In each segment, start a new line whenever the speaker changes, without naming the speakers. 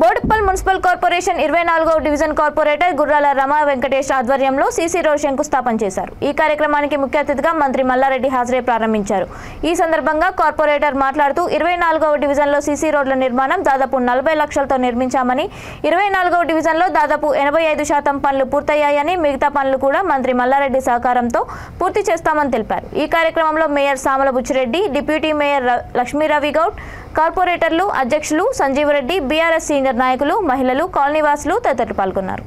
Boduppal municipal corporation 24వ division corporator Gurrala Rama Venkatesh ఆధ్వర్యంలో CC road శంకుస్థాపన చేశారు. ఈ కార్యక్రమానికి ముఖ్య అతిథిగా మంత్రి మల్లారెడ్డి హాజరై ప్రారంభించారు. ఈ సందర్భంగా కార్పొరేటర్ మాట్లాడుతూ 24వ డివిజన్లో సీసీ రోడ్ల నిర్మాణం దాదాపు 40 లక్షలతో నిర్మించామని, 24వ డివిజన్లో దాదాపు 85% పనులు పూర్తయ్యాయని, మిగతా పనులు కూడా మంత్రి మల్లారెడ్డి సహకారంతో పూర్తి చేస్తామని తెలిపారు. ఈ కార్యక్రమంలో mayor Samala Buchi Reddy, deputy mayor Lakshmiravi Goud, కార్పొరేటర్లు, అధ్యక్షులు సంజీవరెడ్డి, బీఆర్ఎస్ సీనియర్ నాయకులు, మహిళలు, కాలనీవాసులు తదితరులు పాల్గొన్నారు.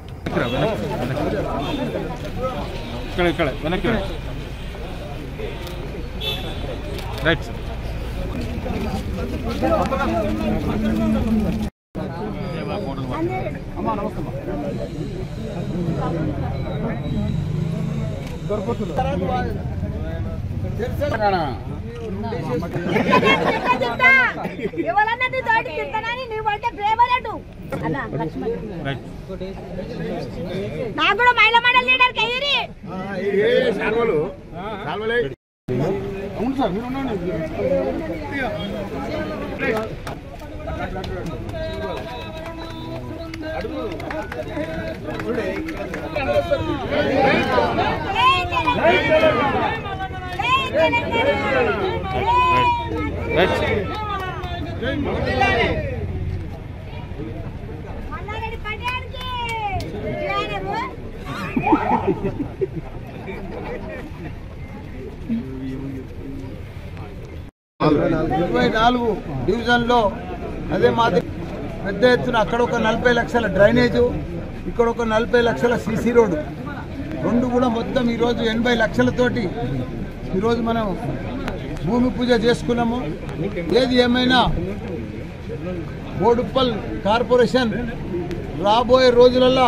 డివిజన్ లో అదే మాదిరి పెద్ద ఎత్తున అక్కడ ఒక 40 లక్షల డ్రైనేజు, ఇక్కడ ఒక 40 లక్షల సీసీ రోడ్డు, రెండు కూడా మొత్తం ఈరోజు 80 లక్షలతోటి ఈరోజు మనం భూమి పూజ చేసుకున్నాము. ఏది ఏమైనా బోడుప్పల్ కార్పొరేషన్ రాబోయే రోజులలో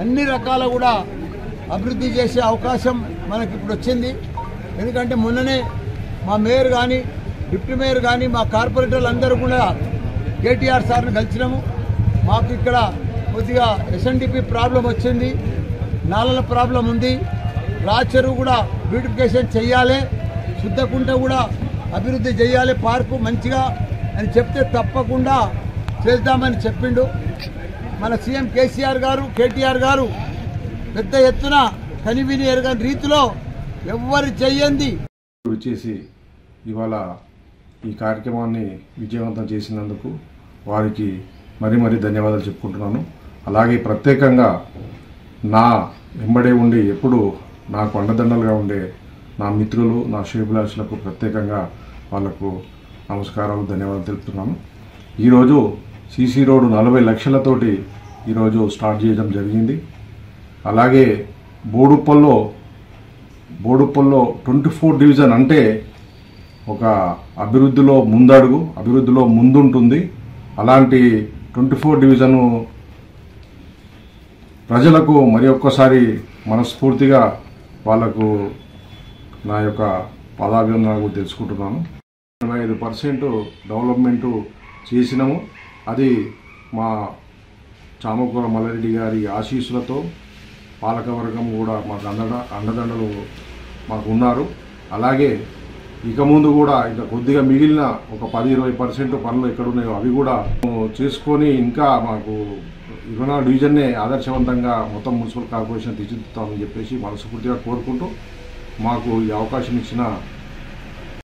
అన్ని రకాల కూడా అభివృద్ధి చేసే అవకాశం మనకి ఇప్పుడు వచ్చింది. ఎందుకంటే మొన్ననే మా మేయర్ కానీ, డిప్యూటీ మేయర్ కానీ, మా కార్పొరేటర్లు అందరూ కూడా కేటీఆర్ సార్ని కలిసినాము. మాకు ఇక్కడ కొద్దిగా ఎస్ఎన్డిపి ప్రాబ్లం వచ్చింది, నాలల ప్రాబ్లం ఉంది, రాచెరువు కూడా బ్యూటిఫికేషన్ చెయ్యాలి, శుద్ధకుంట కూడా అభివృద్ధి చేయాలి, పార్కు మంచిగా అని చెప్తే తప్పకుండా చేద్దామని చెప్పిండు. మన సీఎం కేసీఆర్ గారు, కేటీఆర్ గారు పెద్ద ఎత్తున కనివిని ఎరగని రీతిలో ఎవ్వరు చెయ్యండి
వచ్చేసి ఇవాళ ఈ కార్యక్రమాన్ని విజయవంతం చేసినందుకు వారికి మరీ ధన్యవాదాలు చెప్పుకుంటున్నాను. అలాగే ప్రత్యేకంగా నా వెంబడే ఉండి ఎప్పుడు నాకు అండదండలుగా ఉండే నా మిత్రులు, నా శ్రేయోభిలాషులకు ప్రత్యేకంగా వాళ్లకు నమస్కారాలు, ధన్యవాదాలు తెలుపుతున్నాను. ఈరోజు సీసీ రోడ్డు 40 లక్షలతోటి ఈరోజు స్టార్ట్ చేయడం జరిగింది. అలాగే బోడుప్పల్లో 24 డివిజన్ అంటే ఒక అభివృద్ధిలో ముందడుగు, అభివృద్ధిలో ముందుంటుంది. అలాంటి 24 డివిజను ప్రజలకు మరి ఒక్కసారి మనస్ఫూర్తిగా వాళ్లకు నా యొక్క పాదాభివందనాలు తెలుసుకుంటున్నాను. 85% డెవలప్మెంట్ చేసినాము. అది మా చామకూర మల్లారెడ్డి గారి ఆశీస్సులతో పాలకవర్గం కూడా మాకు అండదండలు మాకు ఉన్నారు. అలాగే ఇక ముందు కూడా ఇంకా కొద్దిగా మిగిలిన ఒక 10-20% పనులు ఎక్కడున్నాయో అవి కూడా చేసుకొని ఇంకా మాకు 24 డివిజన్నే ఆదర్శవంతంగా మొత్తం మున్సిపల్ కార్పొరేషన్ తీర్చిదిద్దుతామని చెప్పేసి మనస్ఫూర్తిగా కోరుకుంటూ మాకు ఈ అవకాశం ఇచ్చిన